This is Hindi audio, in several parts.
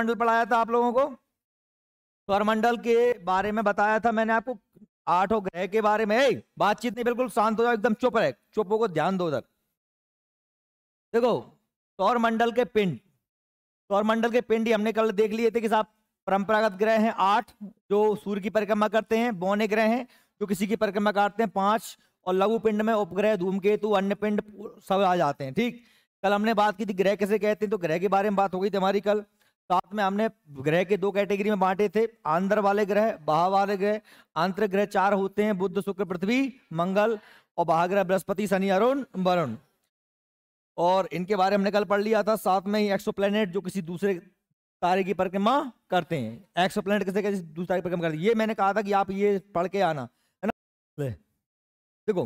सौरमंडल पढ़ाया था आप लोगों को। सौरमंडल के बारे में बताया था मैंने आपको, 8 ग्रह के बारे में। बातचीत नहीं, बिल्कुल शांत हो जाओ, एकदम चुप रहे, चुप होकर ध्यान दो उधर। देखो सौरमंडल के पिंड, सौरमंडल के पिंड ही हमने कल देख लिए थे कि साहब परंपरागत ग्रह हैं 8 जो सूर्य की परिक्रमा करते हैं, बौने ग्रह हैं जो किसी की परिक्रमा करते हैं 5, और लघु पिंड में उपग्रह, धूमकेतु, अन्य पिंड सब आ जाते हैं। ठीक, कल हमने बात की थी ग्रह किसे कहते हैं, तो ग्रह के बारे में बात हो गई थी हमारी कल। साथ में हमने ग्रह के 2 कैटेगरी में बांटे थे, आंतर वाले ग्रह, बाह्य वाले ग्रह। आंतर ग्रह 4 होते हैं, बुध, शुक्र, पृथ्वी, मंगल, और बाह्य ग्रह बृहस्पति, शनि, अरुण, वरुण। और इनके बारे में हमने कल पढ़ लिया था। साथ में ही एक्सोप्लैनेट जो किसी दूसरे तारे की परिक्रमा करते हैं, एक्सोप्लैनेट किसी दूसरे तारे की परिक्रमा करते हैं, ये मैंने कहा था कि आप ये पढ़ के आना है ना। देखो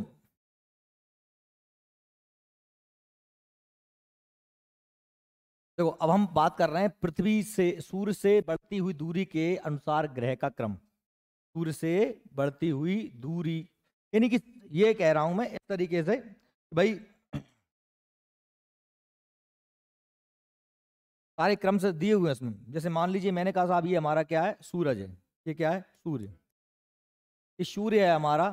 देखो अब हम बात कर रहे हैं पृथ्वी से, सूर्य से बढ़ती हुई दूरी के अनुसार ग्रह का क्रम। सूर्य से बढ़ती हुई दूरी, यानी कि ये कह रहा हूं मैं इस तरीके से भाई सारे क्रम से दिए हुए हैं इसमें। जैसे मान लीजिए मैंने कहा साहब ये हमारा क्या है, सूरज है, ये क्या है, सूर्य, ये सूर्य है हमारा।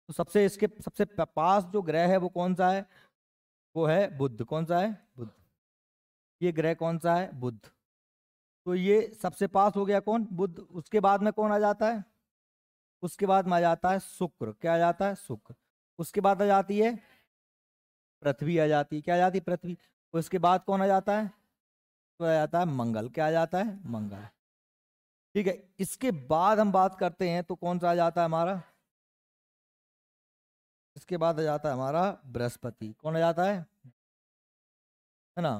तो सबसे इसके सबसे पास जो ग्रह है वो कौन सा है, वो है बुध। कौन सा है, बुध। ये ग्रह कौन सा है, बुध। तो ये सबसे पास हो गया कौन, बुध। उसके बाद में कौन आ जाता है, उसके बाद में आ जाता है शुक्र। क्या आ जाता है, शुक्र। उसके बाद आ जाती है पृथ्वी, आ जाती है, क्या आ जाती है, पृथ्वी। उसके बाद कौन आ जाता है, तो आ जाता है मंगल। क्या आ जाता है, मंगल। ठीक है, इसके बाद हम बात करते हैं तो कौन सा आ जाता है हमारा, इसके बाद आ जाता है हमारा बृहस्पति। कौन आ जाता है ना,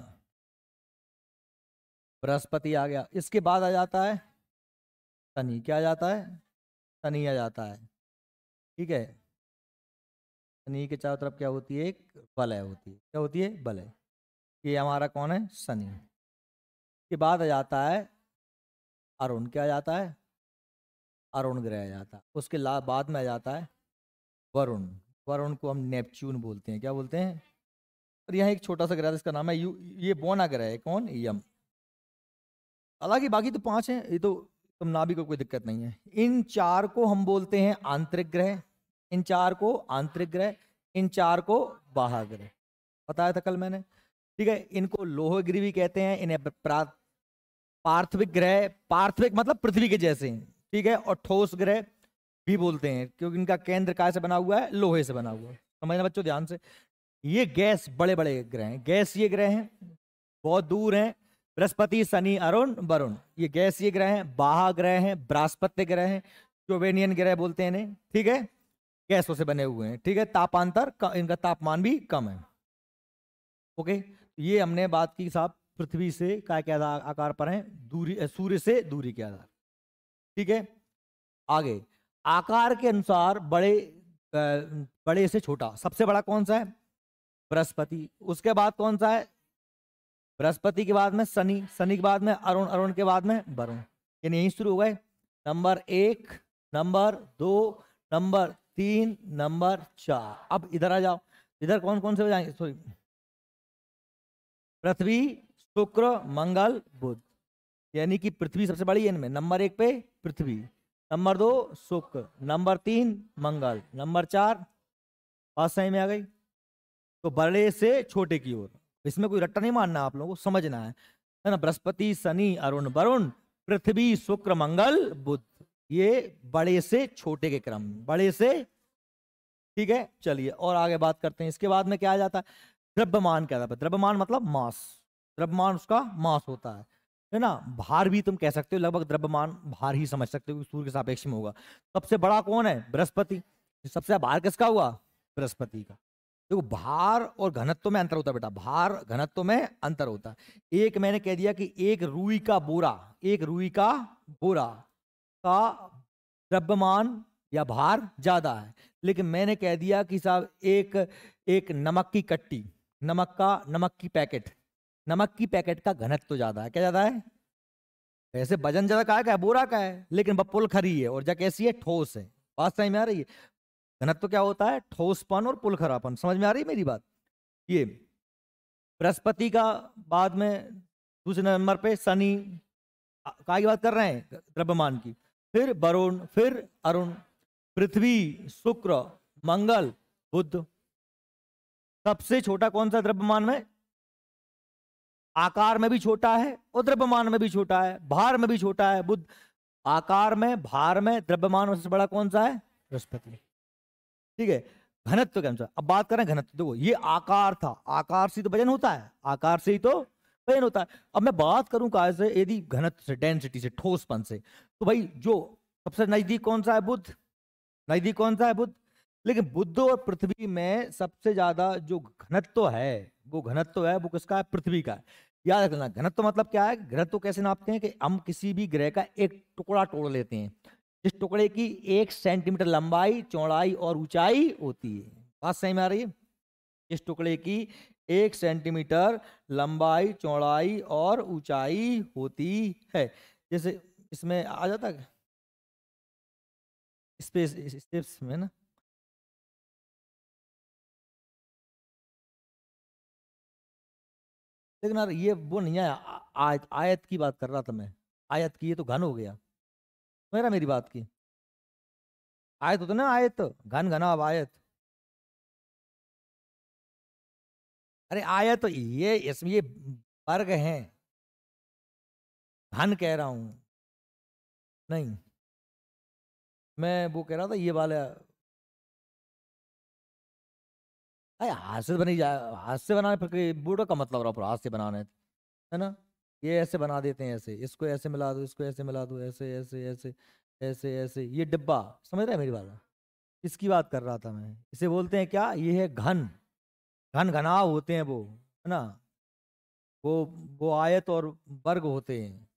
बृहस्पति आ गया। इसके बाद आ जाता है शनि। क्या आ जाता है, शनि आ जाता है। ठीक है, शनि के चारों तरफ क्या होती है, एक वलय होती है। क्या होती है, वलय। ये हमारा कौन है, शनि। के बाद आ जाता है अरुण। क्या आ जाता है, अरुण ग्रह आ जाता है। उसके बाद में आ जाता है वरुण। वरुण को हम नेपच्यून बोलते हैं। क्या बोलते हैं, और यहाँ एक छोटा सा ग्रह जिसका नाम है ये बौना ग्रह है। कौन, यम। हालांकि बाकी तो 5 हैं, ये तो तुम ना भी कोई दिक्कत नहीं है। इन 4 को हम बोलते हैं आंतरिक ग्रह, इन 4 को आंतरिक ग्रह, इन 4 को बाह्य ग्रह, बताया था कल मैंने। ठीक है, इनको लोह ग्रह भी कहते हैं, इन्हें पार्थिविक ग्रह, पार्थिविक मतलब पृथ्वी के जैसे हैं। ठीक है, और ठोस ग्रह भी बोलते हैं क्योंकि इनका केंद्र काय से बना हुआ है, लोहे से बना हुआ है। समझना बच्चों ध्यान से। ये गैस बड़े बड़े ग्रह हैं, गैस ये ग्रह हैं, बहुत दूर हैं। बृहस्पति, शनि, अरुण, वरुण, ये गैस ये ग्रह हैं। बाह्य ग्रह हैं, बृहस्पति ग्रह हैं, जोवेनियन ग्रह बोलते हैं इन्हें। ठीक है, गैसों से बने हुए हैं। ठीक है, तापांतर इनका तापमान भी कम है। ओके, ये हमने बात की साहब पृथ्वी से काय के आकार पर है, दूरी, सूर्य से दूरी के आधार। ठीक है, आगे आकार के अनुसार बड़े से छोटा, सबसे बड़ा कौन सा है, बृहस्पति। उसके बाद कौन सा है, बृहस्पति के बाद में शनि, शनि के बाद में अरुण, अरुण के बाद में वरुण। यानी यहीं शुरू हो गए, नंबर 1, नंबर 2, नंबर 3, नंबर 4। अब इधर आ जाओ, इधर कौन कौन से हो जाएंगे, सॉरी, पृथ्वी, शुक्र, मंगल, बुध। यानी कि पृथ्वी सबसे बड़ी है इनमें। नंबर 1 पे पृथ्वी, नंबर 2 शुक्र, नंबर 3 मंगल, नंबर 4, बात सही में आ गई। तो बड़े से छोटे की ओर, इसमें कोई रट्टा नहीं मारना, आप लोगों को समझना है ना। बृहस्पति, शनि, अरुण, वरुण, पृथ्वी, शुक्र, मंगल, बुध, ये बड़े से छोटे के क्रम, बड़े से। ठीक है, चलिए और आगे बात करते हैं। इसके बाद में क्या आ जाता है, द्रव्यमान। क्या आता है, द्रव्यमान मतलब मास, द्रव्यमान उसका मास होता है ना। भार भी तुम कह सकते हो, लगभग द्रव्यमान भार ही समझ सकते हो, सूर्य के सापेक्ष में होगा। सबसे बड़ा कौन है, बृहस्पति। सबसे भार किसका हुआ, बृहस्पति का। देखो भार और घनत्व में अंतर होता है बेटा, भार घनत्व में अंतर होता है। एक मैंने कह दिया कि एक रुई का बोरा, एक रुई का बोरा का द्रव्यमान या भार ज्यादा है। लेकिन मैंने कह दिया कि साहब एक नमक की कट्टी, नमक की पैकेट, नमक की पैकेट का घनत्व ज्यादा है। क्या ज्यादा है, वैसे वजन ज्यादा का है, बोरा का है, लेकिन वह पुल खरी है और जब कैसी है, ठोस है। बात समझ में आ रही है, घनत्व क्या होता है, ठोसपन और पुलखरापन। समझ में आ रही है मेरी बात। ये बृहस्पति का बाद में दूसरे नंबर पे शनि, काय की बात कर रहे हैं, द्रव्यमान की। फिर वरुण, फिर अरुण, पृथ्वी, शुक्र, मंगल, बुध। सबसे छोटा कौन सा द्रव्यमान में? आकार में भी छोटा है और द्रव्यमान में भी छोटा है, भार में भी छोटा है, बुध। आकार में, भार में, द्रव्यमान में सबसे बड़ा कौन सा है? बृहस्पति। ठीक है। घनत्व के अनुसार अब बात करें घनत्व, देखो ये आकार था, आकार से तो वजन होता है, आकार से ही तो वजन होता है। अब मैं बात करूं कहा से, यदि घनत्व से, डेंसिटी से, ठोसपन से, तो भाई जो सबसे नजदीक कौन सा है? बुध। नजदीक कौन सा है? बुध। लेकिन बुध और पृथ्वी में सबसे ज्यादा जो घनत्व है, वो घनत्व है वो किसका है? पृथ्वी का है। याद रखना, घनत्व मतलब क्या है? घनत्व कैसे नापते हैं कि हम किसी भी ग्रह का एक टुकड़ा तोड़ लेते हैं, जिस टुकड़े की 1 सेंटीमीटर लंबाई, चौड़ाई और ऊंचाई होती है। बात सही में आ रही है? इस टुकड़े की 1 सेंटीमीटर लंबाई, चौड़ाई और ऊंचाई होती है। जैसे इसमें आ जाता है स्पेस स्टेप्स में ना, लेकिन यार ये वो नहीं है, आयत की बात कर रहा था मैं। आयत की, ये तो घन हो गया मेरी बात की। आयत होता ना, आयत, घन, घना, अब आयत। अरे आयत ये, इसमें ये वर्ग हैं, घन कह रहा हूं। नहीं, मैं वो कह रहा था ये वाला। अरे हाथ से बनी जाए, हाथ से बनाने पर बूढ़ो का मतलब रहा, हाथ से बनाने है ना। ये ऐसे बना देते हैं, ऐसे, इसको ऐसे मिला दो, इसको ऐसे मिला दो, ऐसे ऐसे ऐसे ऐसे ऐसे, ये डिब्बा, समझ रहे हैं मेरी बात? इसकी बात कर रहा था मैं। इसे बोलते हैं क्या? ये है घन, घन घनाव होते हैं वो, है ना। वो वो आयत और वर्ग होते हैं।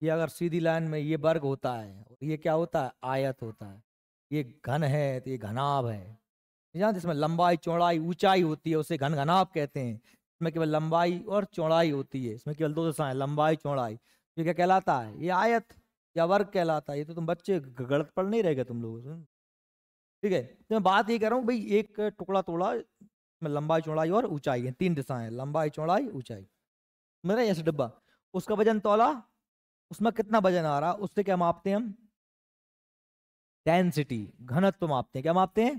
ये अगर सीधी लाइन में ये वर्ग होता है और ये क्या होता है? आयत होता है। ये घन है तो ये घनाभ है। जानते, इसमें लंबाई, चौड़ाई, ऊंचाई होती है, उसे घन घनाभ कहते हैं। इसमें केवल लंबाई और चौड़ाई होती है, इसमें केवल दो दिशाएं, लंबाई, चौड़ाई। ये क्या कहलाता है? ये आयत या वर्ग कहलाता है। ये तो तुम बच्चे गलत पढ़ नहीं रहेगा तुम लोग। ठीक है, तो मैं बात ये कर रहा हूँ भाई, एक टुकड़ा तोड़ा, इसमें लंबाई, चौड़ाई और ऊंचाई है, 3 दिशाएं, लंबाई, चौड़ाई, ऊंचाई। मेरा ऐसे डिब्बा, उसका वजन तौला, उसमें कितना वजन आ रहा, उससे क्या मापते हैं हम? डेंसिटी, घनत्व मापते हैं। क्या मापते हैं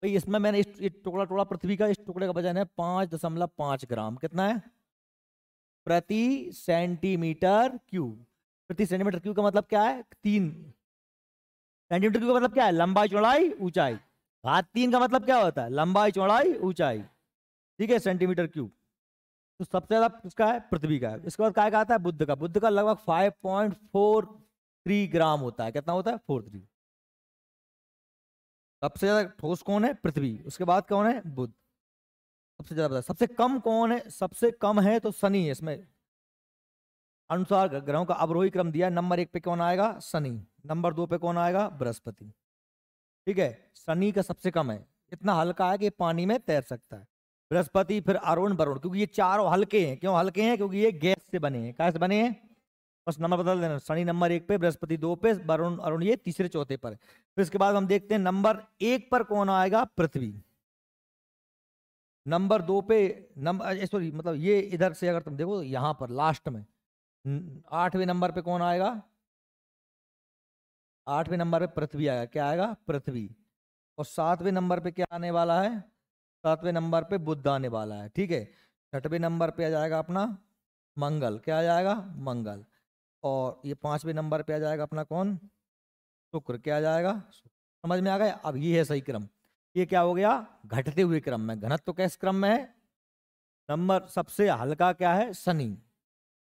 भाई? इसमें मैंने इस टुकड़ा टुकड़ा पृथ्वी का, इस टुकड़े का वजन है 5.5 ग्राम। कितना है? प्रति सेंटीमीटर क्यूब। प्रति सेंटीमीटर क्यूब का मतलब क्या है? 3 सेंटीमीटर क्यूब का मतलब क्या है? लंबाई, चौड़ाई, ऊंचाई। घात 3 का मतलब क्या होता है? लंबाई, चौड़ाई, ऊंचाई। ठीक है, सेंटीमीटर क्यूब। तो सबसे ज्यादा किसका है? पृथ्वी का है। इसके बाद काय का आता है? बुध का। बुध का लगभग 5.43 ग्राम होता है। कितना होता है? 43। सबसे ज्यादा ठोस कौन है? पृथ्वी। उसके बाद कौन है? बुध। सबसे ज्यादा बता, सबसे कम कौन है? सबसे कम है तो शनि है। इसमें अनुसार ग्रहों का अवरोही क्रम दिया है। नंबर 1 पे कौन आएगा? शनि। नंबर 2 पे कौन आएगा? बृहस्पति। ठीक है, शनि का सबसे कम है, इतना हल्का है कि पानी में तैर सकता है। बृहस्पति, फिर अरुण, वरुण, क्योंकि ये चारों हल्के हैं। क्यों हल्के हैं? क्योंकि ये गैस से बने हैं। कैसे बने हैं? बस नंबर बदल देना, शनि नंबर 1 पे, बृहस्पति 2 पे, वरुण अरुण ये तीसरे चौथे पर। फिर इसके बाद हम देखते हैं नंबर 1 पर कौन आएगा? पृथ्वी। नंबर 2 पे, नंबर सॉरी, मतलब ये इधर से अगर तुम देखो यहां पर लास्ट में 8वें नंबर पे कौन आएगा? 8वें नंबर पे पृथ्वी आएगा। क्या आएगा? पृथ्वी। और 7वें नंबर पे क्या आने वाला है? 7वें नंबर पे बुध आने वाला है। ठीक है, 6वें नंबर पे आ जाएगा अपना मंगल। क्या आ जाएगा? मंगल। और ये 5वें नंबर पे आ जाएगा अपना कौन? शुक्र। क्या आ जाएगा? समझ में आ गया? अब ये है सही क्रम। ये क्या हो गया? घटते हुए क्रम में। घनत्व किस क्रम में है? नंबर सबसे हल्का क्या है? शनि।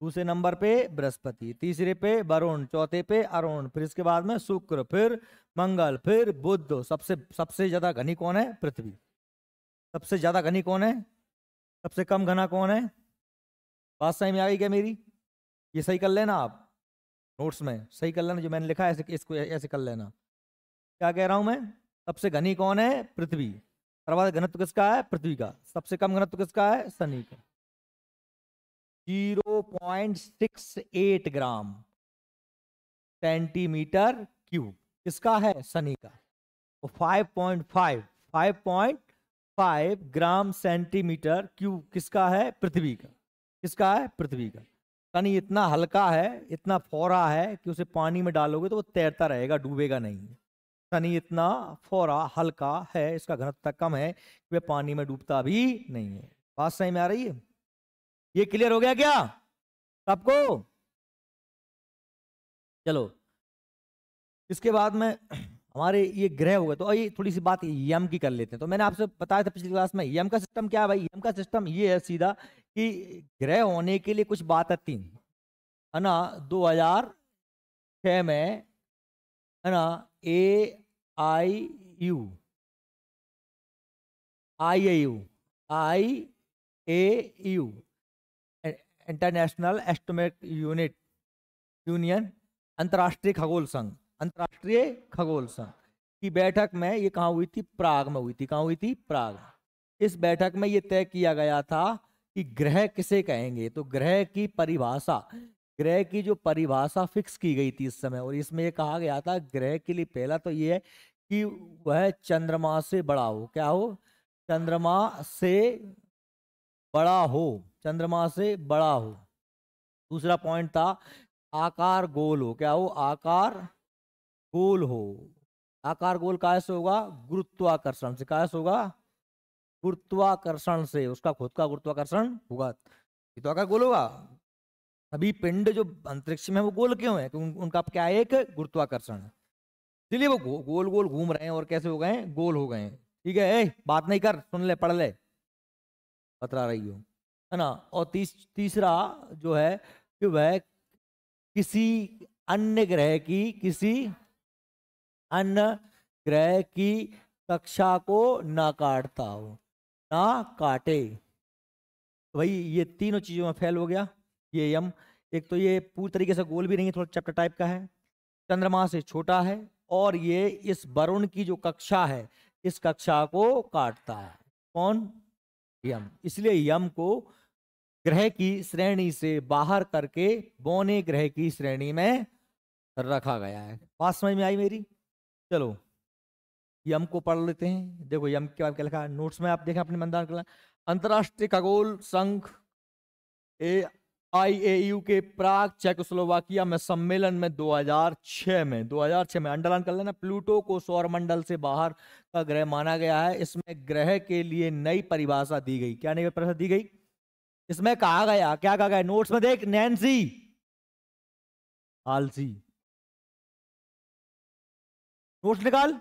दूसरे नंबर पे बृहस्पति, तीसरे पे वरुण, चौथे पे अरुण, फिर इसके बाद में शुक्र, फिर मंगल, फिर बुध। सबसे सबसे ज्यादा घनी कौन है? पृथ्वी। सबसे ज्यादा घनी कौन है? सबसे कम घना कौन है? बात सही में आ गई क्या मेरी? ये सही कर लेना आप, नोट्स में सही कर लेना, जो मैंने लिखा है ऐसे, इसको ऐसे कर लेना। क्या कह रहा हूं मैं? सबसे घनी कौन है? पृथ्वी। सर्वाधिक घनत्व किसका है? पृथ्वी का। सबसे कम घनत्व किसका है? शनि का। 0.68 ग्राम सेंटीमीटर क्यूब किसका है? शनि का। और 5.5 ग्राम सेंटीमीटर क्यूब किसका है? पृथ्वी का। किसका है? पृथ्वी का। शनि इतना हल्का है, इतना फोरा है कि उसे पानी में डालोगे तो वो तैरता रहेगा, डूबेगा नहीं। शनि इतना फोरा हल्का है, इसका घनत्व कम है कि वह पानी में डूबता भी नहीं है। बात सही में आ रही है? ये क्लियर हो गया क्या सबको? चलो इसके बाद में हमारे ये ग्रह हो गए, तो ये थोड़ी सी बात यम की कर लेते हैं। तो मैंने आपसे बताया था पिछली क्लास में यम का सिस्टम क्या है भाई। यम का सिस्टम ये है सीधा कि ग्रह होने के लिए कुछ बात आती है ना। 2006 में है ना AIU IAU IAU international astronomic union, अंतर्राष्ट्रीय खगोल संघ की बैठक में ये कहाँ हुई थी? प्राग में हुई थी। कहाँ हुई थी? प्राग। इस बैठक में ये तय किया गया था कि ग्रह किसे कहेंगे। तो ग्रह की परिभाषा, ग्रह की जो परिभाषा फिक्स की गई थी इस समय, और इसमें ये कहा गया था ग्रह के लिए पहला तो ये है कि वह चंद्रमा से बड़ा हो। क्या हो? चंद्रमा से बड़ा हो, चंद्रमा से बड़ा हो। दूसरा पॉइंट था आकार गोल हो। क्या हो? आकार गोल हो। आकार गोल कैसे होगा? गुरुत्वाकर्षण से। कैसे होगा? गुरुत्वाकर्षण से, उसका खुद का गुरुत्वाकर्षण होगा ये तो आकार गोल होगा। अभी पिंड जो अंतरिक्ष में है वो गोल क्यों है? क्योंकि उनका क्या है? एक गुरुत्वाकर्षण है, इसलिए वो गोल गोल घूम रहे हैं और कैसे हो गए हैं? गोल हो गए हैं। ठीक है, बात नहीं कर, सुन ले, पढ़ ले, बता रही हो, है ना। और तीसरा जो है कि वह किसी अन्य ग्रह की, किसी अन्य ग्रह की कक्षा को ना काटता हो, ना काटे। तो भाई ये तीनों चीजों में फेल हो गया ये यम। एक तो ये पूरी तरीके से गोल भी नहीं है, थोड़ा चैप्टर टाइप का है, चंद्रमा से छोटा है, और ये इस वरुण की जो कक्षा है इस कक्षा को काटता है। कौन? यम। इसलिए यम को ग्रह की श्रेणी से बाहर करके बौने ग्रह की श्रेणी में रखा गया है। बात समझ में आई मेरी? चलो यम को पढ़ लेते हैं। देखो यम के बाद क्या लिखा है नोट्स में, आप देखें अपने मंदान कला। अंतरराष्ट्रीय खगोल संघ AIAU के प्राग चेकोस्लोवाकिया में सम्मेलन में 2006 में अंडरलाइन कर लेना, प्लूटो को सौर मंडल से बाहर का ग्रह माना गया है। इसमें ग्रह के लिए नई परिभाषा दी गई। क्या नई परिभाषा दी गई? इसमें कहा गया, क्या कहा गया नोट्स में देख, नैन्सी आलसी, नोट्स निकाल,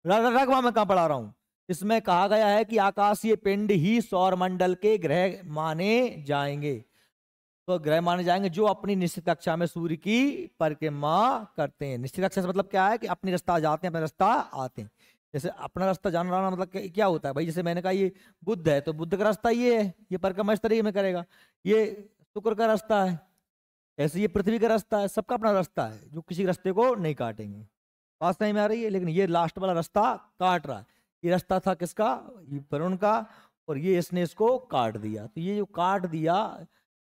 रख वहां मैं कहां पढ़ा रहा हूं। इसमें कहा गया है कि आकाशीय पिंड ही सौर मंडल के ग्रह माने जाएंगे। तो ग्रह माने जाएंगे जो अपनी निश्चित कक्षा में सूर्य की परिक्रमा करते हैं। निश्चित कक्षा से मतलब क्या है? कि अपनी रास्ता जाते हैं, अपना रास्ता आते हैं। जैसे अपना रास्ता जान रहा मतलब क्या होता है भाई? जैसे मैंने कहा ये बुद्ध है, तो बुद्ध का रास्ता ये है, ये परिक्रमा इस तरीके में करेगा। ये शुक्र का रास्ता है, ऐसे ये पृथ्वी का रास्ता है। सबका अपना रास्ता है जो किसी रास्ते को नहीं काटेंगे। बात नहीं में आ रही है? लेकिन ये लास्ट वाला रास्ता काट रहा है। ये रास्ता था किसका? ये वरुण का, और ये इसने इसको काट दिया। तो ये जो काट दिया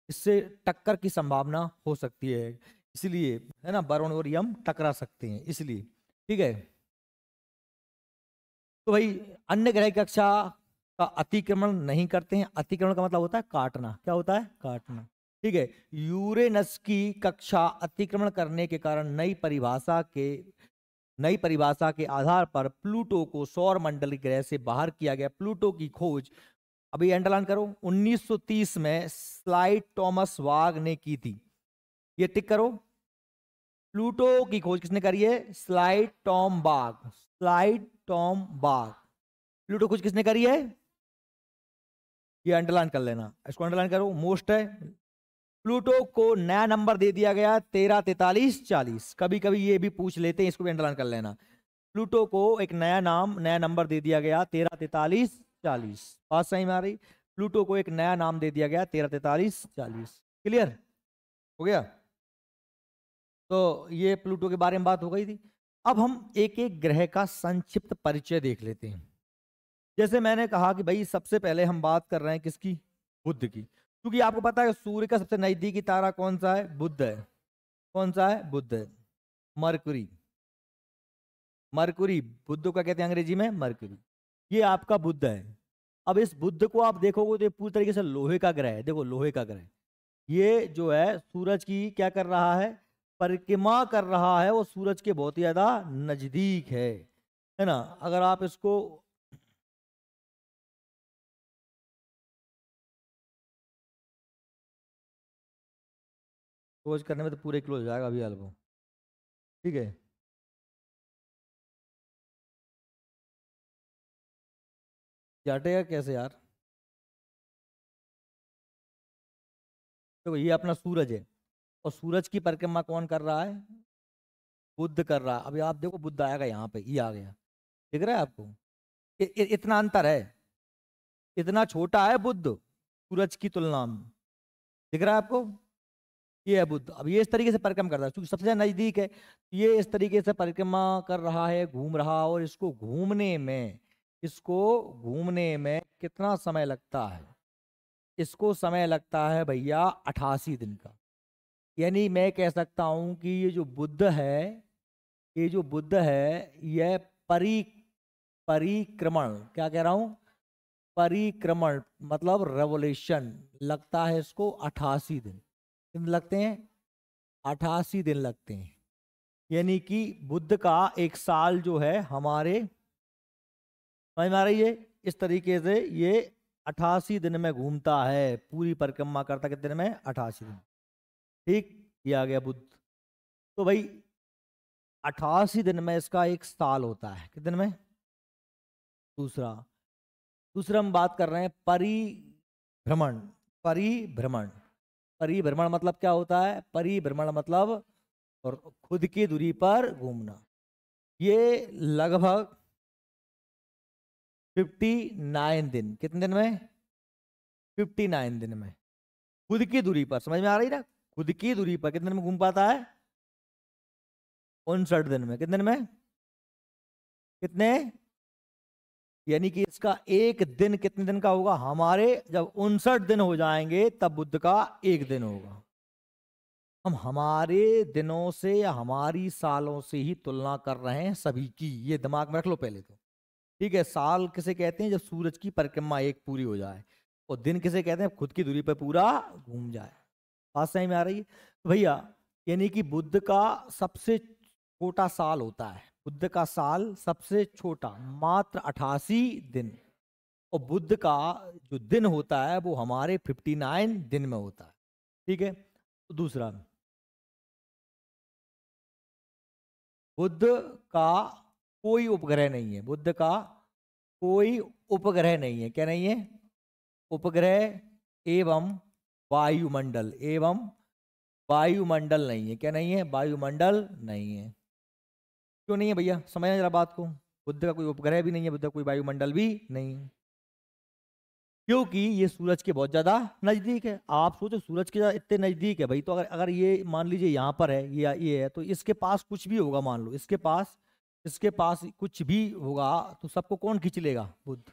इससे टक्कर की संभावना हो सकती है, इसलिए, है ना, वरुण और यम टकरा सकते हैं इसलिए। ठीक है, तो भाई अन्य ग्रह की कक्षा का अतिक्रमण नहीं करते हैं। अतिक्रमण का मतलब होता है काटना। क्या होता है? काटना। ठीक है, यूरेनस की कक्षा अतिक्रमण करने के कारण नई परिभाषा के आधार पर प्लूटो को सौर मंडल ग्रह से बाहर किया गया। प्लूटो की खोज, अभी अंडरलाइन करो, 1930 में स्लाइड टॉमस वाग ने की थी। ये टिक करो। प्लूटो की खोज किसने करी है? स्लाइड टॉम बाग। स्लाइड टॉम बाग, प्लूटो खोज किसने करी है? ये अंडरलाइन कर लेना, इसको अंडरलाइन करो, मोस्ट है। प्लूटो को नया नंबर दे दिया गया 13, 43, 40। कभी कभी ये भी पूछ लेते हैं, इसको भी अंडरलाइन कर लेना। प्लूटो को एक नया नाम, नया नंबर दे दिया गया 13, 43, 40। बात सही में आ रही? प्लूटो को एक नया नाम दे दिया गया 13, 43, 40। क्लियर हो गया? तो ये प्लूटो के बारे में बात हो गई थी। अब हम एक एक ग्रह का संक्षिप्त परिचय देख लेते हैं। जैसे मैंने कहा कि भाई सबसे पहले हम बात कर रहे हैं किसकी? बुध की। क्योंकि आपको पता है सूर्य का सबसे नजदीकी तारा कौन सा है? बुध है। कौन सा है? बुध है। मरकुरी। मरकुरी बुध को कहते हैं अंग्रेजी में मरकुरी। ये आपका बुध है। अब इस बुध को आप देखोगे तो ये पूरी तरीके से लोहे का ग्रह है। देखो लोहे का ग्रह, ये जो है सूरज की क्या कर रहा है, परिक्रमा कर रहा है। वो सूरज के बहुत ही ज्यादा नजदीक है ना। अगर आप इसको क्लोज करने में तो पूरे क्लोज हो जाएगा अभी एल्बम, ठीक है। ये हटेगा कैसे यार? देखो ये अपना सूरज है, और सूरज की परिक्रमा कौन कर रहा है? बुध कर रहा है। अभी आप देखो बुध आएगा यहाँ पे, ये आ गया, दिख रहा है आपको? इतना अंतर है, इतना छोटा है बुध सूरज की तुलना में, दिख रहा है आपको? ये है बुध। अब ये इस तरीके से परिक्रमा करता है क्योंकि सबसे ज्यादा नजदीक है। ये इस तरीके से परिक्रमा कर रहा है, घूम रहा, और इसको घूमने में कितना समय लगता है? इसको समय लगता है भैया 88 दिन का। यानी मैं कह सकता हूं कि ये जो बुध है, ये जो बुध है, यह परिक्रमण, क्या कह रहा हूं, परिक्रमण मतलब रेवोल्यूशन लगता है इसको 88 दिन। कितने लगते हैं? 88 दिन लगते हैं। यानी कि बुध का एक साल जो है हमारे, समझ में आ रही है? इस तरीके से ये 88 दिन में घूमता है, पूरी परिक्रमा करता कितने दिन में? 88 दिन। ठीक, ये आ गया बुध। तो भाई 88 दिन में इसका एक साल होता है, कितने दिन में? दूसरा दूसरा हम बात कर रहे हैं परिभ्रमण। परिभ्रमण, परिभ्रमण मतलब क्या होता है? परिभ्रमण मतलब और खुद की दूरी पर घूमना। ये लगभग 59 दिन, कितने दिन में? 59 दिन में खुद की दूरी पर, समझ में आ रही ना? खुद की दूरी पर कितने दिन में घूम पाता है? 59 दिन में। कितने दिन में? कितने? यानी कि इसका एक दिन कितने दिन का होगा? हमारे जब 59 दिन हो जाएंगे तब बुध का एक दिन होगा। हम हमारे दिनों से या हमारी सालों से ही तुलना कर रहे हैं सभी की, ये दिमाग में रख लो पहले तो, ठीक है। साल किसे कहते हैं? जब सूरज की परिक्रमा एक पूरी हो जाए। और दिन किसे कहते हैं? खुद की दूरी पर पूरा घूम जाए। बात सही में आ रही है? तो भैया यानी कि बुध का सबसे छोटा साल होता है, बुध का साल सबसे छोटा, मात्र 88 दिन। और बुध का जो दिन होता है वो हमारे 59 दिन में होता है, ठीक है। तो दूसरा, बुध का कोई उपग्रह नहीं है, बुध का कोई उपग्रह नहीं है। क्या नहीं है? उपग्रह एवं वायुमंडल, एवं वायुमंडल नहीं है। क्या नहीं है? वायुमंडल नहीं है। क्यों नहीं है भैया? समझना जरा बात को। बुध का कोई उपग्रह भी नहीं है, बुध का कोई वायुमंडल भी नहीं है, क्योंकि ये सूरज के बहुत ज्यादा नजदीक है। आप सोचो सूरज के इतने नजदीक है भाई, तो अगर अगर ये मान लीजिए यहाँ पर है, ये है, तो इसके पास कुछ भी होगा, मान लो इसके पास कुछ भी होगा, तो सबको कौन खींच लेगा? बुध।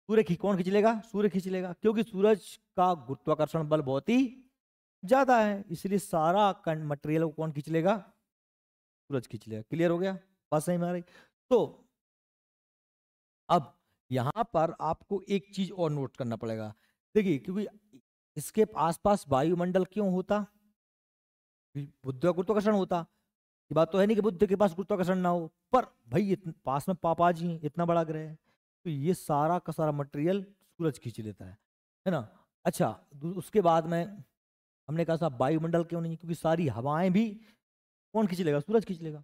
कौन खींच लेगा? सूर्य खींच लेगा, क्योंकि सूरज का गुरुत्वाकर्षण बल बहुत ही ज्यादा है, इसलिए सारा मटेरियल को कौन खींच लेगा? सूरज खींच लेगा। क्लियर हो गया? बात सही में आ रही? तो अब यहां पर आपको एक चीज और नोट करना पड़ेगा। देखिए, क्योंकि इसके आसपास वायुमंडल क्यों होता? बुध का गुरुत्वाकर्षण होता। ये बात तो है नहीं कि बुध के पास गुरुत्वाकर्षण ना हो, पर भाई पास में पापा जी हैं, इतना बड़ा ग्रह है, तो ये सारा का सारा मटेरियल सूरज खींच लेता है ना। अच्छा, उसके बाद में हमने कहा साहब वायुमंडल क्यों नहीं? क्योंकि सारी हवाएं भी कौन खींच लेगा? सूरज खींच लेगा।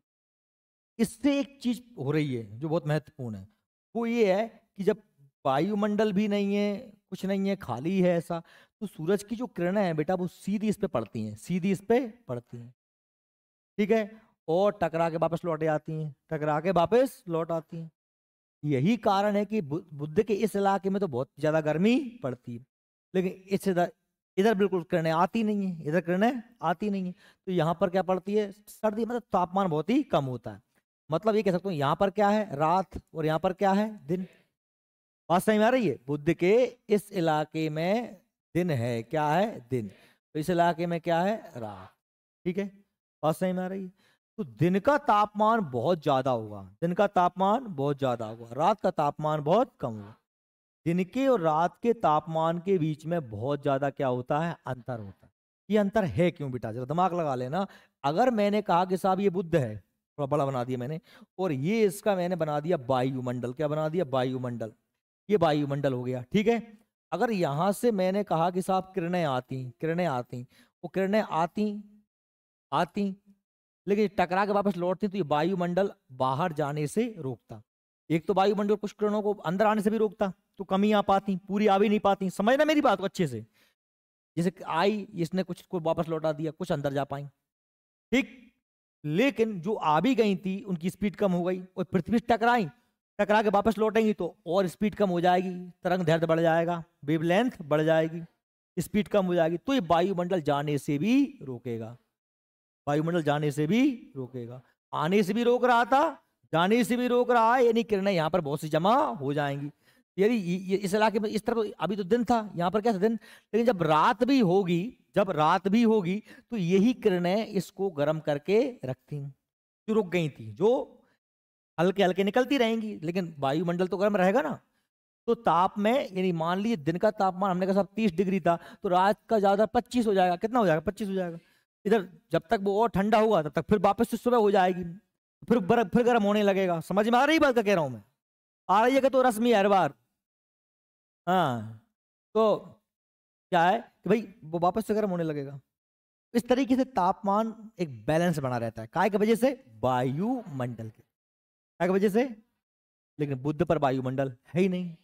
इससे एक चीज हो रही है जो बहुत महत्वपूर्ण है, वो ये है कि जब वायुमंडल भी नहीं है, कुछ नहीं है, खाली है ऐसा, तो सूरज की जो किरणें हैं बेटा वो सीधी इस पे पड़ती हैं, सीधी इस पे पड़ती हैं, ठीक है। और टकरा के वापस लौट आती हैं, टकरा के वापस लौट आती हैं। यही कारण है कि बुध के इस इलाके में तो बहुत ज्यादा गर्मी पड़ती है, लेकिन इस इधर इधर बिल्कुल किरणें आती नहीं है, इधर किरणें आती नहीं है। तो यहाँ पर क्या पड़ती है? सर्दी, मतलब तापमान बहुत ही कम होता है। मतलब ये कह सकते हो यहाँ पर क्या है? रात, और यहाँ पर क्या है? दिन। बात समझ में आ रही है? बुध के इस इलाके में दिन है, क्या है? दिन। तो इस इलाके में क्या है? रात, ठीक है। बात समझ में आ रही है? तो दिन का तापमान बहुत ज्यादा होगा, दिन का तापमान बहुत ज्यादा होगा, रात का तापमान बहुत कम होगा। दिन के और रात के तापमान के बीच में बहुत ज्यादा क्या होता है, अंतर होता है। ये अंतर है क्यों बेटा, जरा दिमाग लगा लेना। अगर मैंने कहा कि साहब ये बुध है, थोड़ा बड़ा बना दिया मैंने, और ये इसका मैंने बना दिया वायुमंडल, क्या बना दिया, वायुमंडल, ये वायुमंडल हो गया, ठीक है। अगर यहां से मैंने कहा कि साहब किरणें आती, किरणें आती, वो किरणें आती आती, लेकिन टकरा के वापस लौटती, तो ये वायुमंडल बाहर जाने से रोकता। एक तो वायुमंडल कुछ किरणों को अंदर आने से भी रोकता, तो कमी आ पाती, पूरी आ भी नहीं पाती। समझना मेरी बात को अच्छे से। जैसे आई, इसने कुछ को वापस लौटा दिया, कुछ अंदर जा पाई, ठीक। लेकिन जो आ भी गई थी उनकी स्पीड कम हो गई, और पृथ्वी से टकराई, टकरा के वापस लौटेंगी तो और स्पीड कम हो जाएगी, तरंग दैर्ध्य बढ़ जाएगा, वेवलेंथ बढ़ जाएगी, स्पीड कम हो जाएगी, तो ये वायुमंडल जाने से भी रोकेगा, वायुमंडल जाने से भी रोकेगा। आने से भी रोक रहा था, जाने से भी रोक रहा है, यानी किरणें यहाँ पर बहुत सी जमा हो जाएंगी। यदि इस इलाके में इस तरफ अभी तो दिन था, यहाँ पर क्या था, दिन, लेकिन जब रात भी होगी, जब रात भी होगी, तो यही किरणें इसको गर्म करके रखती, जो रुक गई थी, जो हल्के हल्के निकलती रहेंगी, लेकिन वायुमंडल तो गर्म रहेगा ना। तो ताप में, यानी मान लीजिए दिन का तापमान हमने कहा साहब 30 डिग्री था, तो रात का ज्यादा 25 हो जाएगा, कितना हो जाएगा, 25 हो जाएगा। इधर जब तक वो और ठंडा होगा तब तक फिर वापस से सुबह हो जाएगी, फिर बर्फ फिर गर्म होने लगेगा। समझ में आ रही बात का कह रहा हूं मैं, आ रही है कि तो रस्मी हर बार। हाँ, तो क्या है कि भाई वो वापस से गर्म होने लगेगा। इस तरीके से तापमान एक बैलेंस बना रहता है, काय की वजह से, वायुमंडल के, काय की वजह से। लेकिन बुध पर वायुमंडल है ही नहीं,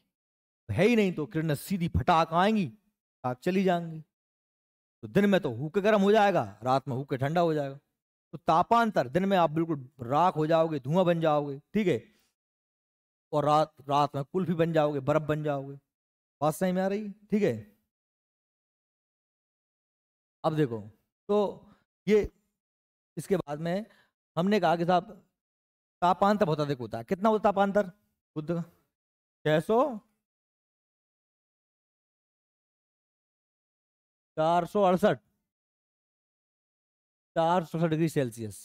है ही नहीं, तो किरणें सीधी फटाक आएंगी, फटाक चली जाएंगी। तो दिन में तो हुक्के गर्म हो जाएगा, रात में हुक्के ठंडा हो जाएगा। तो तापांतर, दिन में आप बिल्कुल राख हो जाओगे, धुआं बन जाओगे, ठीक है, और रात रात में कुल्फी बन जाओगे, बर्फ बन जाओगे। बात सही में आ रही, ठीक है। अब देखो, तो ये इसके बाद में हमने कहा कि साहब तापांतर बहुत अधिक होता है। कितना होता है तापांतर बुध का, 600 468 468 डिग्री सेल्सियस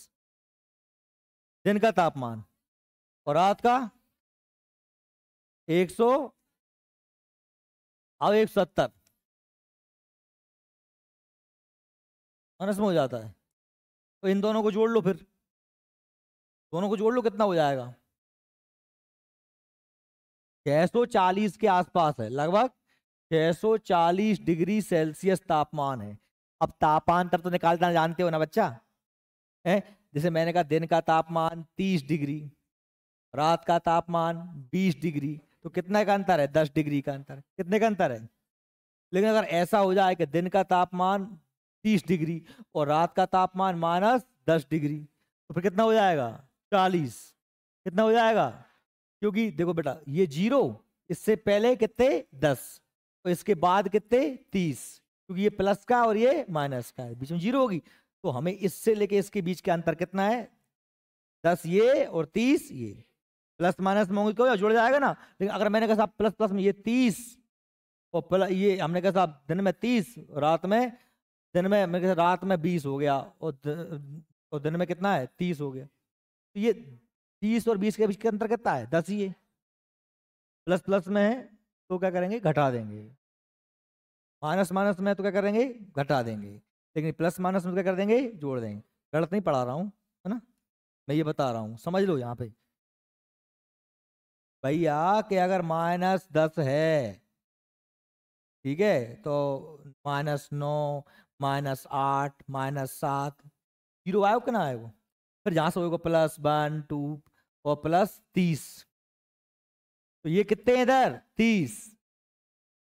दिन का तापमान, और रात का 100, अब 170 माइनस में हो जाता है। तो इन दोनों को जोड़ लो, फिर दोनों को जोड़ लो, कितना हो जाएगा, 640 के आसपास है, लगभग 640 डिग्री सेल्सियस तापमान है। अब तापांतर तो निकालना जानते हो ना बच्चा, है। जैसे मैंने कहा दिन का तापमान 30 डिग्री, रात का तापमान 20 डिग्री, तो कितना का अंतर है, 10 डिग्री का अंतर, कितने का अंतर है। लेकिन अगर ऐसा हो जाए कि दिन का तापमान 30 डिग्री और रात का तापमान -10 डिग्री, तो फिर कितना हो जाएगा, 40, कितना हो जाएगा। क्योंकि देखो बेटा, ये 0, इससे पहले कितने 10, और इसके बाद कितने 30, क्योंकि ये प्लस का और ये माइनस का है, बीच में 0 होगी। तो हमें इससे लेके इसके बीच का अंतर कितना है, 10 ये और 30 ये, प्लस माइनस में होंगे तो जुड़ जाएगा ना। लेकिन अगर मैंने कहा साहब प्लस प्लस में ये 30, और प्लस ये हमने कहा साहब दिन में 30, रात में, दिन में मैंने कहा रात में 20 हो गया, और दिन में कितना है 30 हो गया। तो ये 30 और 20 के बीच का अंतर कितना है, 10 ही है। प्लस प्लस में है तो क्या करेंगे, घटा देंगे, माइनस माइनस में तो क्या करेंगे, घटा देंगे, लेकिन प्लस माइनस में तो क्या कर देंगे, जोड़ देंगे। गलत नहीं पढ़ा रहा हूँ, है ना, मैं ये बता रहा हूँ, समझ लो यहाँ पे भैया कि अगर -10 है, ठीक है, तो -9, -8, -7, 0 आए कि ना आए वो, फिर जहां से होगा +1 2 और +30, तो ये कितने हैं इधर 30,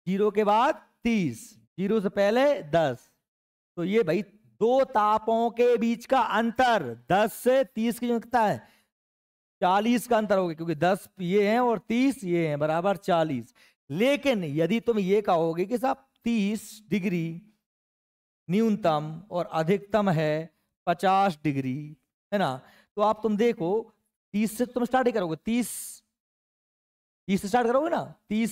0 के बाद 30, 0 से पहले 10, तो ये भाई दो तापों के बीच का अंतर 10 से 30 की जो कितना है, 40 का अंतर होगा, क्योंकि 10 ये हैं और 30 ये हैं, बराबर 40। लेकिन यदि तुम ये कहोगे कि साहब 30 डिग्री न्यूनतम और अधिकतम है 50 डिग्री, है ना, तो आप तुम देखो 30 से तुम स्टार्ट ही करोगे, 30 से स्टार्ट करोगे ना, 30,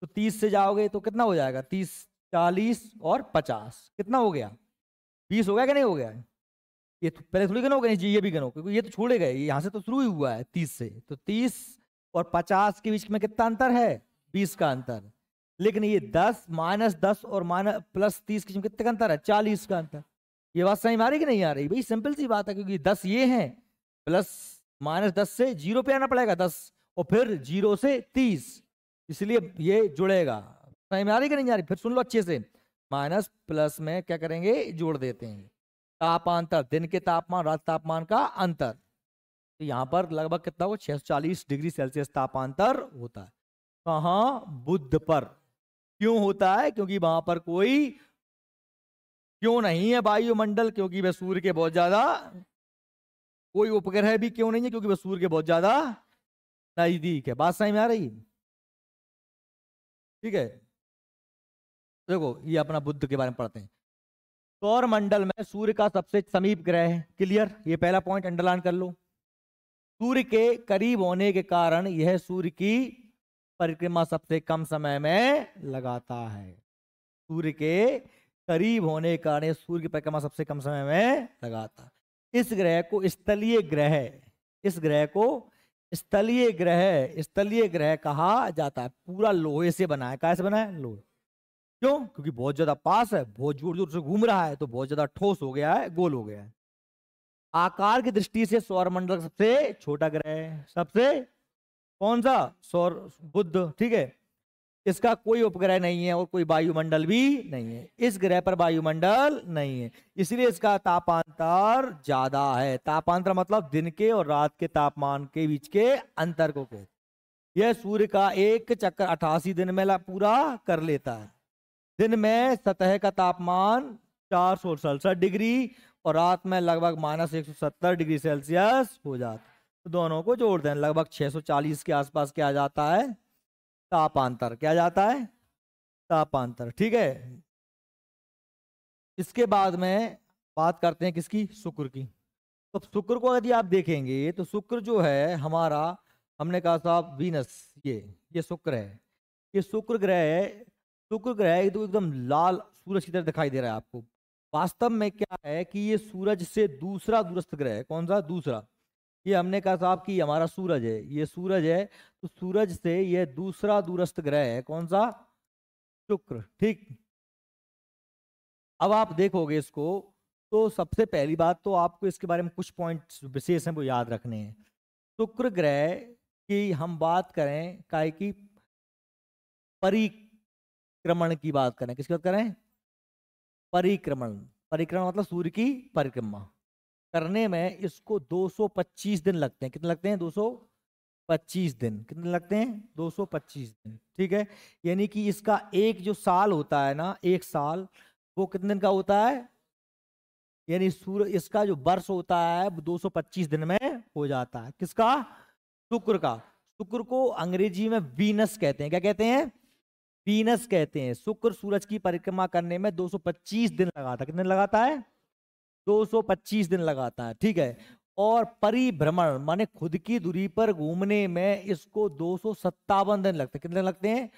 तो 30 से जाओगे तो कितना हो जाएगा, 30 40 और 50 कितना हो गया, 20 हो गया कि नहीं हो गया। ये तो पहले थोड़ी गिनोगे, जी ये भी गिनो, क्योंकि ये तो छोड़े गए, यहाँ से तो शुरू ही हुआ है 30 से, तो 30 और 50 के बीच में कितना अंतर है, 20 का अंतर। लेकिन ये 10 -10 और +30 के कितने का अंतर है? 40 का अंतर। ये बात समझ में आ रही कि नहीं आ रही? भाई सिंपल सी बात है, क्योंकि 10 ये है, प्लस -10 से 0 पे आना पड़ेगा 10, और फिर 0 से 30, इसलिए ये जुड़ेगा। समझ में आ रही कि नहीं आ रही? फिर सुन लो अच्छे से, माइनस प्लस में क्या करेंगे? जोड़ देते हैं। तापांतर, दिन के तापमान रात तापमान का अंतर, तो यहाँ पर लगभग कितना हो? 640 डिग्री सेल्सियस तापांतर होता है। कहाँ? बुध पर। क्यों होता है? क्योंकि वहां पर कोई क्यों नहीं है वायुमंडल? क्योंकि वह सूर्य के बहुत ज्यादा, कोई उपग्रह भी क्यों नहीं है? क्योंकि वह सूर्य के बहुत ज्यादा नजदीक है। बात समझ में आ रही? ठीक है, देखो ये अपना बुध के बारे में पढ़ते हैं। सौर मंडल में सूर्य का सबसे समीप ग्रह है। क्लियर? ये पहला पॉइंट अंडरलाइन कर लो। सूर्य के करीब होने के कारण यह सूर्य की परिक्रमा सबसे कम समय में लगाता है। सूर्य के करीब होने के कारण सूर्य की परिक्रमा सबसे कम समय में लगाता है। इस ग्रह को स्थलीय ग्रह, इस ग्रह को स्थलीय ग्रह कहा जाता है। पूरा लोहे से बना है। कैसे बना है? लोहे। क्यों? क्योंकि बहुत ज्यादा पास है, बहुत जोर जोर से घूम रहा है, तो बहुत ज्यादा ठोस हो गया है, गोल हो गया है। आकार की दृष्टि से सौरमंडल का सबसे छोटा ग्रह है। सबसे कौन सा? सौर बुध। ठीक है, इसका कोई उपग्रह नहीं है और कोई वायुमंडल भी नहीं है। इस ग्रह पर वायुमंडल नहीं है, इसलिए इसका तापांतर ज्यादा है। तापांतर मतलब दिन के और रात के तापमान के बीच के अंतर को कहते। यह सूर्य का एक चक्कर 88 दिन में पूरा कर लेता है। दिन में सतह का तापमान 467 डिग्री और रात में लगभग -170 डिग्री सेल्सियस हो जाता है। तो दोनों को जोड़ दें, लगभग 640 के आसपास क्या जाता है? तापांतर। क्या जाता है? तापांतर। ठीक है, इसके बाद में बात करते हैं किसकी? शुक्र की। तो शुक्र को यदि आप देखेंगे तो शुक्र जो है हमारा, हमने कहा साहब वीनस, ये शुक्र है। ये शुक्र ग्रह है। शुक्र ग्रह तो एकदम लाल सूरज की तरह दिखाई दे रहा है आपको। वास्तव में क्या है कि ये सूरज से दूसरा दूरस्थ ग्रह है। कौन सा? दूसरा। ये हमने कहा साहब कि हमारा सूरज है, ये सूरज है, तो सूरज से ये दूसरा दूरस्थ ग्रह है। कौन सा? शुक्र। ठीक, अब आप देखोगे इसको तो सबसे पहली बात तो आपको इसके बारे में कुछ पॉइंट्स विशेष हैं वो याद रखने हैं। शुक्र ग्रह की हम बात करें, काय की परिक्रमण की बात करें, किसकी बात करें? परिक्रमण। परिक्रमण मतलब सूर्य की परिक्रमा करने में इसको 225 दिन लगते हैं। कितने लगते हैं? 225 दिन। कितने लगते हैं? 225 दिन। ठीक है, यानी कि इसका एक जो साल होता है ना, एक साल वो कितने दिन का होता है? यानी सूर्य, इसका जो वर्ष होता है वो 225 दिन में हो जाता है। किसका? शुक्र का। शुक्र को अंग्रेजी में वीनस कहते हैं। क्या कहते हैं? वीनस कहते हैं। शुक्र सूरज की परिक्रमा करने में 225 दिन लगाता है। कितने दिन लगाता है? 225 दिन लगाता है। ठीक है, और परिभ्रमण माने खुद की दूरी पर घूमने में इसको 257 दिन लगते हैं। कितने लगते हैं?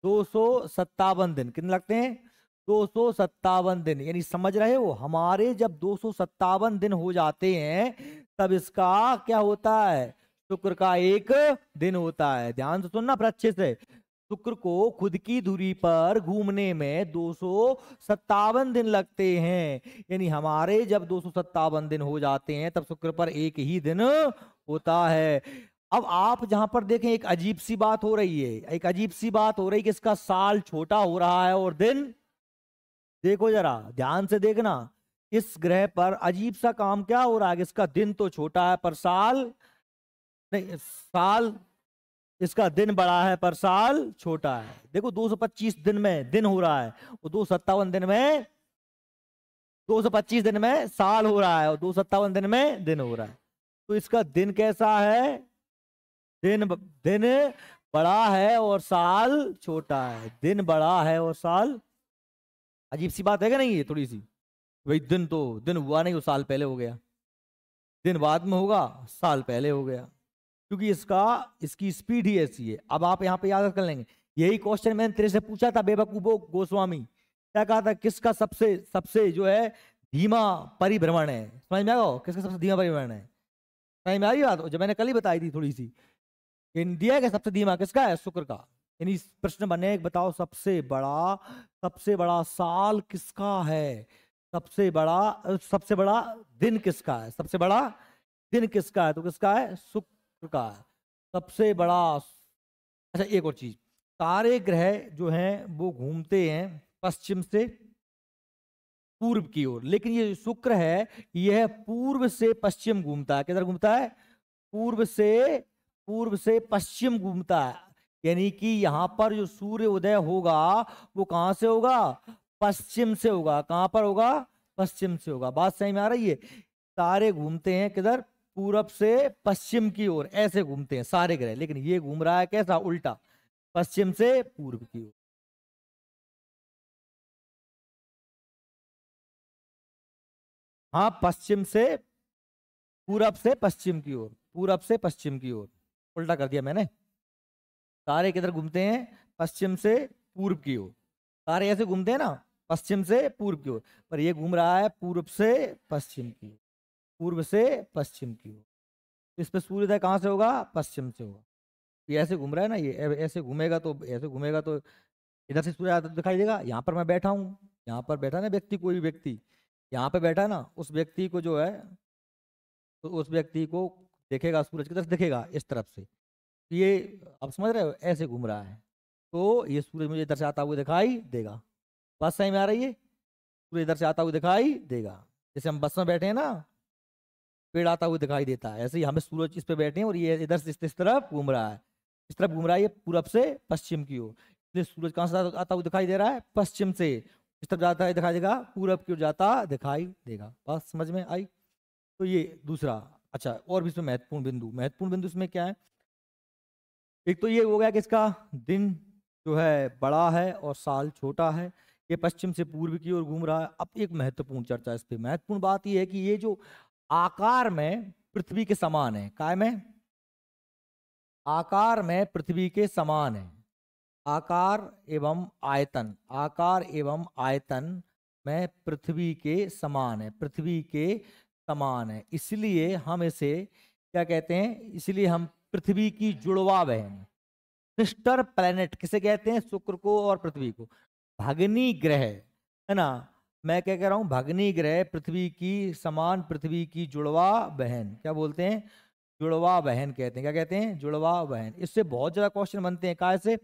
257 दिन। कितने लगते हैं? 257 दिन। यानी समझ रहे हो, हमारे जब 257 दिन हो जाते हैं तब इसका क्या होता है? शुक्र का एक दिन होता है। ध्यान से सुनना फिर अच्छे से। शुक्र को खुद की दूरी पर घूमने में 257 दिन लगते हैं। यानी हमारे जब 257 दिन हो जाते हैं तब शुक्र पर एक ही दिन होता है। अब आप जहां पर देखें एक अजीब सी बात हो रही है, एक अजीब सी बात हो रही है कि इसका साल छोटा हो रहा है और दिन, देखो जरा ध्यान से देखना, इस ग्रह पर अजीब सा काम क्या हो रहा है? इसका दिन तो छोटा है पर साल नहीं, साल इसका दिन बड़ा है पर साल छोटा है। देखो 225 दिन में दिन हो रहा है और 257 दिन में, 225 दिन में साल हो रहा है और 257 दिन में दिन हो रहा है। तो इसका दिन कैसा है? दिन बड़ा है और साल छोटा है। दिन बड़ा है और साल, अजीब सी बात है क्या नहीं? ये थोड़ी सी, भाई दिन हुआ नहीं, वो साल पहले हो गया। दिन बाद में होगा, साल पहले हो गया, क्योंकि इसकी स्पीड ही ऐसी है। अब आप यहाँ पे याद कर लेंगे, यही क्वेश्चन मैंने तेरे से पूछा था बेवकूफो गोस्वामी। क्या कहा था? किसका सबसे सबसे जो है धीमा परिभ्रमण है? समझ में आया? किसका सबसे धीमा परिभ्रमण है? समझ में आ रही बात? जब मैंने कल ही बताई थी थोड़ी सी, इंडिया का सबसे धीमा किसका है? शुक्र का। यानी प्रश्न बने, बताओ सबसे बड़ा साल किसका है, सबसे बड़ा दिन किसका है, सबसे बड़ा दिन किसका है, तो किसका है, शुक्र का है सबसे बड़ा। अच्छा एक और चीज, सारे ग्रह जो हैं वो घूमते हैं पश्चिम से पूर्व की ओर, लेकिन ये शुक्र है यह पूर्व से पश्चिम घूमता है। किधर घूमता है, पूर्व से पश्चिम घूमता है। यानी कि यहां पर जो सूर्य उदय होगा वो कहां से होगा, पश्चिम से होगा। कहां पर होगा, पश्चिम से होगा। बात सही में आ रही है। सारे घूमते हैं किधर, पूरब से पश्चिम की ओर, ऐसे घूमते हैं सारे ग्रह, लेकिन ये घूम रहा है कैसा, उल्टा, पश्चिम से पूर्व की ओर। हाँ, पश्चिम से, पूरब से पश्चिम की ओर, पूरब से पश्चिम की ओर, उल्टा कर दिया मैंने। सारे किधर घूमते हैं, पश्चिम से पूर्व की ओर। सारे ऐसे घूमते हैं ना, पश्चिम से पूर्व की ओर, पर ये घूम रहा है पूर्व से पश्चिम की ओर, पूर्व से पश्चिम की ओर। इस पे सूर्योदय कहाँ से होगा, पश्चिम से होगा। ये ऐसे घूम रहा है ना, ये ऐसे घूमेगा तो, ऐसे घूमेगा तो इधर से सूर्य दिखाई देगा। यहाँ पर मैं बैठा हूँ, यहाँ पर बैठा ना व्यक्ति, कोई व्यक्ति यहाँ पे बैठा है ना, उस व्यक्ति को जो है, तो उस व्यक्ति को देखेगा, सूरज की तरफ दिखेगा इस तरफ से। ये अब समझ रहे हो, ऐसे घूम रहा है, तो ये सूरज मुझे इधर से आता हुआ दिखाई देगा। बात सही में आ रही है, सूरज इधर से आता हुआ दिखाई देगा। जैसे हम बस में बैठे हैं ना, पेड़ आता हुआ दिखाई देता है, ऐसे ही हमें सूरज इस पे बैठे हैं और ये इधर से इस तरफ घूम रहा है, इस तरफ घूम रहा है, ये पूरब से पश्चिम की ओर। इसलिए सूरज कहाँ से आता हुआ दिखाई दे रहा है, पश्चिम से। इस तरफ जाता है दिखाई देगा, पूरब की ओर जाता दिखाई देगा। बात समझ में आई। तो ये दूसरा। अच्छा, और भी इसमें महत्वपूर्ण बिंदु इसमें क्या है, एक तो ये हो गया कि इसका दिन जो है बड़ा है और साल छोटा है, ये पश्चिम से पूर्व की ओर घूम रहा है। अब एक महत्वपूर्ण चर्चा इस पे, महत्वपूर्ण बात ये है कि ये जो आकार में पृथ्वी के समान है, काय में, आकार में पृथ्वी के समान है, आकार एवं आयतन, आकार एवं आयतन में पृथ्वी के समान है, पृथ्वी के समान है। इसलिए हम इसे क्या कहते हैं, इसलिए हम पृथ्वी की जुड़वा बहन, सिस्टर प्लेनेट किसे कहते हैं, शुक्र को और पृथ्वी को, भगनी ग्रह है ना। मैं क्या कह रहा हूं, भगनी ग्रह, पृथ्वी की समान, पृथ्वी की जुड़वा बहन, क्या बोलते हैं, जुड़वा बहन कहते हैं। क्या कहते हैं, जुड़वा बहन। इससे बहुत ज्यादा क्वेश्चन बनते हैं, काय से,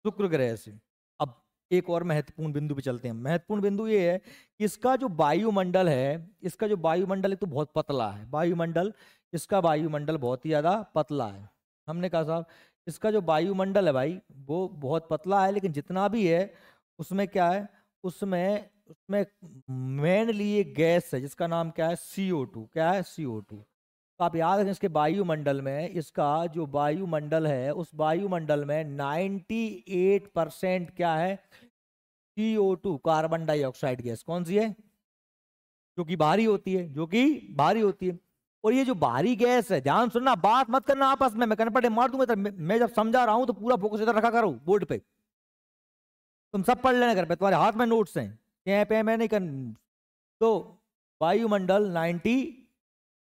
शुक्र ग्रह से। अब एक और महत्वपूर्ण बिंदु पे चलते हैं। महत्वपूर्ण बिंदु ये है कि इसका जो वायुमंडल है, इसका जो वायुमंडल है तो बहुत पतला है, वायुमंडल, इसका वायुमंडल बहुत ही ज्यादा पतला है। हमने कहा साहब इसका जो वायुमंडल है भाई वो बहुत पतला है, लेकिन जितना भी है उसमें क्या है, उसमें उसमें मेनली एक गैस है जिसका नाम क्या है, CO2। क्या है, CO2। तो आप याद रखें, इसके वायुमंडल में, इसका जो वायुमंडल है उस वायुमंडल में 98% क्या है, CO2, कार्बन डाइऑक्साइड गैस। कौन सी है, जो कि भारी होती है, जो कि भारी होती है। और ये जो भारी गैस है, ध्यान सुनना, बात मत करना आपस में, मैं कनपटे मार दूंगा इधर। मैं जब समझा रहा हूं तो पूरा फोकस इधर रखा करो बोर्ड पे, तुम सब पढ़ लेना घर पे, तुम्हारे हाथ में नोट्स हैं, यहाँ पे मैं नहीं कर। तो वायुमंडल 90,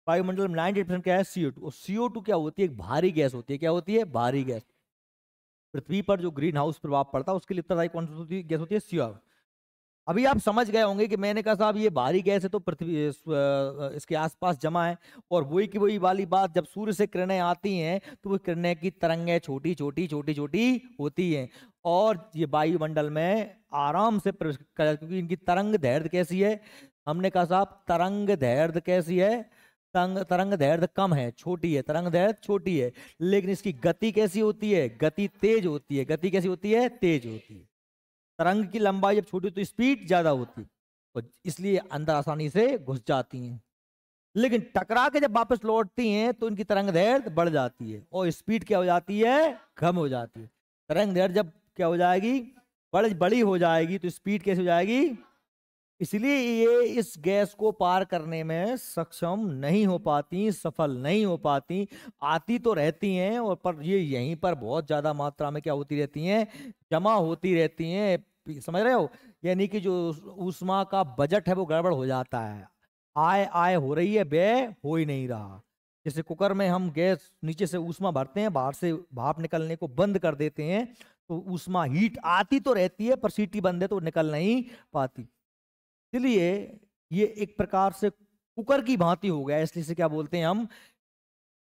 वायुमंडल में 98% क्या है, CO2। और CO2 क्या होती है, एक भारी गैस होती है। क्या होती है, भारी गैस। पृथ्वी पर जो ग्रीन हाउस प्रभाव पड़ता है उसके लिए उत्तरदायी कौन सी गैस होती है, CO2। अभी आप समझ गए होंगे कि मैंने कहा साहब ये भारी गैस है तो पृथ्वी इसके आसपास जमा है, और वही की वही वाली बात, जब सूर्य से किरणें आती हैं तो वो किरणें की तरंगें छोटी छोटी छोटी छोटी होती हैं, और ये वायुमंडल में आराम से प्रवेश कर, क्योंकि इनकी तरंग दैर्ध्य कैसी है, हमने कहा साहब तरंग दैर्ध्य कैसी है, तरंग दैर्ध्य कम है, छोटी है, तरंग दैर्ध्य छोटी है, लेकिन इसकी गति कैसी होती है, गति तेज होती है। गति कैसी होती है, तेज होती है। तरंग की लंबाई जब छोटी तो स्पीड ज्यादा होती है, तो इसलिए अंदर आसानी से घुस जाती हैं, लेकिन टकरा के जब वापस लौटती हैं तो इनकी तरंग दैर्ध्य बढ़ जाती है और स्पीड क्या हो जाती है, कम हो जाती है। तरंग दैर्ध्य जब क्या हो जाएगी, बड़ी हो जाएगी, तो स्पीड कैसे हो जाएगी, इसलिए ये इस गैस को पार करने में सक्षम नहीं हो पाती, सफल नहीं हो पाती। आती तो रहती हैं, और पर ये यहीं पर बहुत ज्यादा मात्रा में क्या होती रहती हैं, जमा होती रहती हैं। समझ रहे हो, यानी कि जो ऊष्मा का बजट है वो गड़बड़ हो जाता है, आय आय हो रही है, व्यय हो ही नहीं रहा। जैसे कुकर में हम गैस नीचे से ऊष्मा भरते हैं, बाहर से भाप निकलने को बंद कर देते हैं, तो ऊष्मा हीट आती तो रहती है पर सीटी बंद है तो निकल नहीं पाती। इसलिए ये एक प्रकार से कुकर की भांति हो गया, इसलिए से क्या बोलते हैं हम,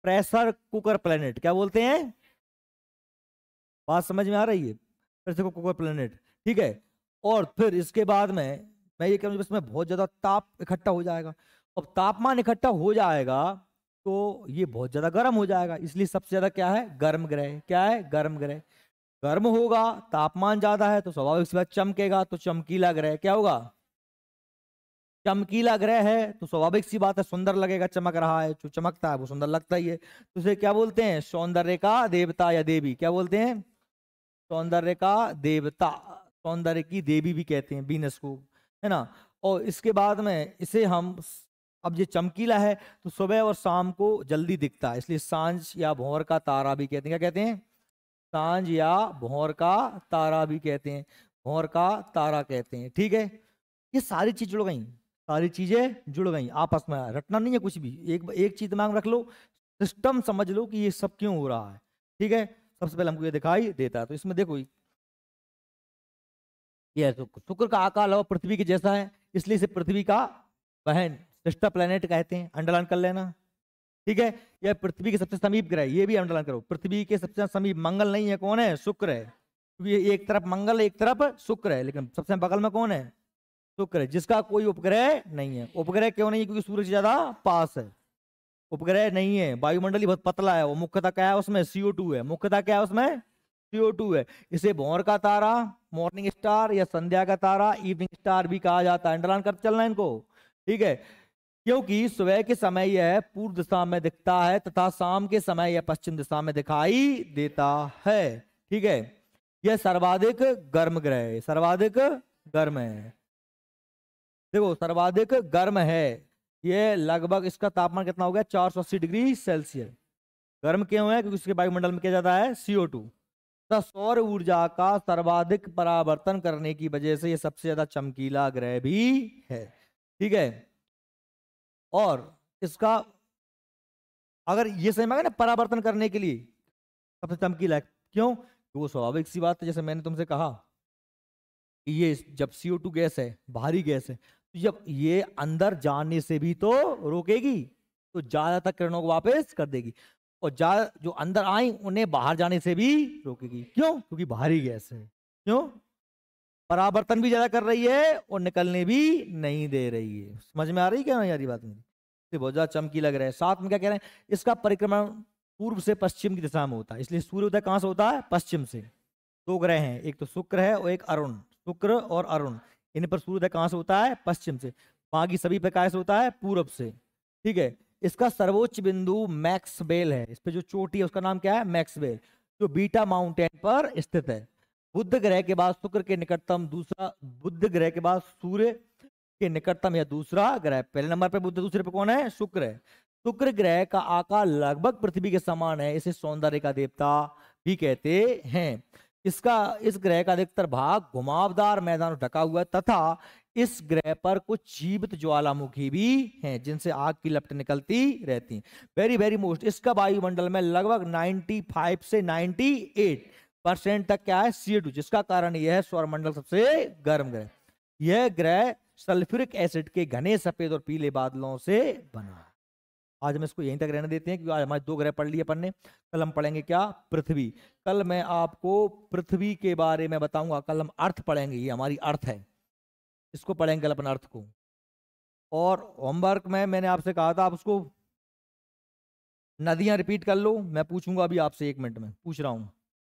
प्रेशर कुकर प्लेनेट। क्या बोलते हैं, बात समझ में आ रही है, प्रेशर कुकर प्लेनेट, ठीक है। और फिर इसके बाद में मैं ये कहूँ इसमें बहुत ज्यादा ताप इकट्ठा हो जाएगा। अब तापमान इकट्ठा हो जाएगा तो ये बहुत ज्यादा गर्म हो जाएगा, इसलिए सबसे ज्यादा क्या है, गर्म ग्रह। क्या है, गर्म ग्रह। गर्म होगा, तापमान ज्यादा है तो स्वाभाविक सी बात चमकेगा, तो चमकीला ग्रह। क्या होगा, चमकीला ग्रह है तो स्वाभाविक सी बात है सुंदर लगेगा, चमक रहा है, जो चमकता है वो सुंदर लगता ही है। तो उसे क्या बोलते हैं, सौंदर्य का देवता या देवी। क्या बोलते हैं, सौंदर्य का देवता, सौंदर्य की देवी भी कहते हैं वीनस को, है ना। और इसके बाद में इसे हम, अब ये चमकीला है तो सुबह और शाम को जल्दी दिखता है, इसलिए सांझ या भौर का तारा भी कहते हैं। क्या कहते हैं, सांझ या भौर का तारा भी कहते हैं, भौर का तारा कहते हैं, ठीक है। ये सारी चीज जुड़ गई, सारी चीजें जुड़ गई आपस में, रटना नहीं है कुछ भी, एक चीज दिमाग में रख लो, सिस्टम समझ लो कि ये सब क्यों हो रहा है, ठीक है। सबसे पहले हमको ये दिखाई देता है, तो इसमें देखो ये शुक्र का आकार लगभग पृथ्वी के जैसा है, इसलिए इसे पृथ्वी का बहन सिस्टर प्लेनेट कहते हैं, अंडरलाइन कर लेना, ठीक है। यह पृथ्वी के सबसे समीप ग्रह, ये भी अंडरलाइन करो, पृथ्वी के सबसे समीप मंगल नहीं है, कौन है, शुक्र है, क्योंकि एक तरफ मंगल एक तरफ शुक्र है, लेकिन सबसे बगल में कौन है, शुक्र है, जिसका कोई उपग्रह नहीं है। उपग्रह क्यों नहीं है, क्योंकि सूर्य से ज्यादा पास है, उपग्रह नहीं है। वायुमंडली बहुत पतला है, वो मुख्यतः क्या है उसमें, CO2 है, मुख्यतः क्या है उसमें, CO2 है। इसे भौर का तारा, मॉर्निंग स्टार या संध्या का तारा, इवनिंग स्टार भी कहा जाता है, अंडरलाइन कर चलना इनको, ठीक है। क्योंकि सुबह के समय यह पूर्व दिशा में दिखता है तथा शाम के समय यह पश्चिम दिशा में दिखाई देता है, ठीक है। यह सर्वाधिक गर्म ग्रह है, सर्वाधिक गर्म है, देखो सर्वाधिक गर्म है। ये लगभग इसका तापमान कितना हो गया, 480 डिग्री सेल्सियस। गर्म क्यों है, क्योंकि इसके वायुमंडल में क्या ज्यादा है, CO2। सौर ऊर्जा का सर्वाधिक परावर्तन करने की वजह से ये सबसे ज्यादा चमकीला ग्रह भी है, ठीक है। और इसका अगर ये सही मांगे ना परावर्तन करने के लिए सबसे चमकीला है, क्यों, तो वो स्वाभाविक सी बात है, जैसे मैंने तुमसे कहा कि ये जब CO2 गैस है, भारी गैस है, तो जब ये अंदर जाने से भी तो रोकेगी, तो ज्यादातर किरणों को वापस कर देगी, और ज्यादा जो अंदर आई उन्हें बाहर जाने से भी रोकेगी, क्यों, क्योंकि भारी गैस है, क्यों, परावर्तन भी ज्यादा कर रही है और निकलने भी नहीं दे रही है। समझ में आ रही क्या यार ये बात मेरी, तो बहुत ज्यादा चमकी लग रहा है। साथ में क्या कह रहे हैं, इसका परिक्रमण पूर्व से पश्चिम की दिशा में होता है, इसलिए सूर्योदय कहां से होता है, पश्चिम से। दो ग्रह हैं, एक तो शुक्र है और एक अरुण, शुक्र और अरुण, इन पर सूर्योदय कहां से होता है, पश्चिम से, बाकी सभी पे कहां से होता है, पूरब से, ठीक है। इसका सर्वोच्च बिंदु मैक्सवेल है, इस पे जो चोटी है उसका नाम क्या है, मैक्सवेल, जो बीटा माउंटेन पर स्थित है। बुध ग्रह के बाद शुक्र के निकटतम दूसरा, बुध ग्रह के बाद सूर्य के निकटतम या दूसरा ग्रह, पहले नंबर पे बुध, दूसरे पे कौन है, शुक्र है। शुक्र ग्रह का आकार लगभग पृथ्वी के समान है, इसे सौंदर्य का देवता भी कहते हैं। इसका, इस ग्रह का अधिकतर भाग घुमावदार मैदान ढका हुआ है तथा इस ग्रह पर कुछ जीवित ज्वालामुखी भी हैं जिनसे आग की लपटें निकलती रहती हैं। वेरी वेरी मोस्ट, इसका वायुमंडल में लगभग 95 से 98% तक क्या है, CO2, जिसका कारण यह है सौरमंडल सबसे गर्म ग्रह। यह ग्रह सल्फ्यूरिक एसिड के घने सफेद और पीले बादलों से बना है। आज हम इसको यहीं तक रहने देते हैं क्योंकि आज हमारे दो ग्रह पढ़ लिए अपन ने। कल हम पढ़ेंगे क्या, पृथ्वी। कल मैं आपको पृथ्वी के बारे में बताऊंगा, कल हम अर्थ पढ़ेंगे, ये हमारी अर्थ है, इसको पढ़ेंगे कल अपन अर्थ को। और होमवर्क में मैंने आपसे कहा था आप उसको नदियां रिपीट कर लो, मैं पूछूंगा अभी आपसे 1 मिनट में पूछ रहा हूं।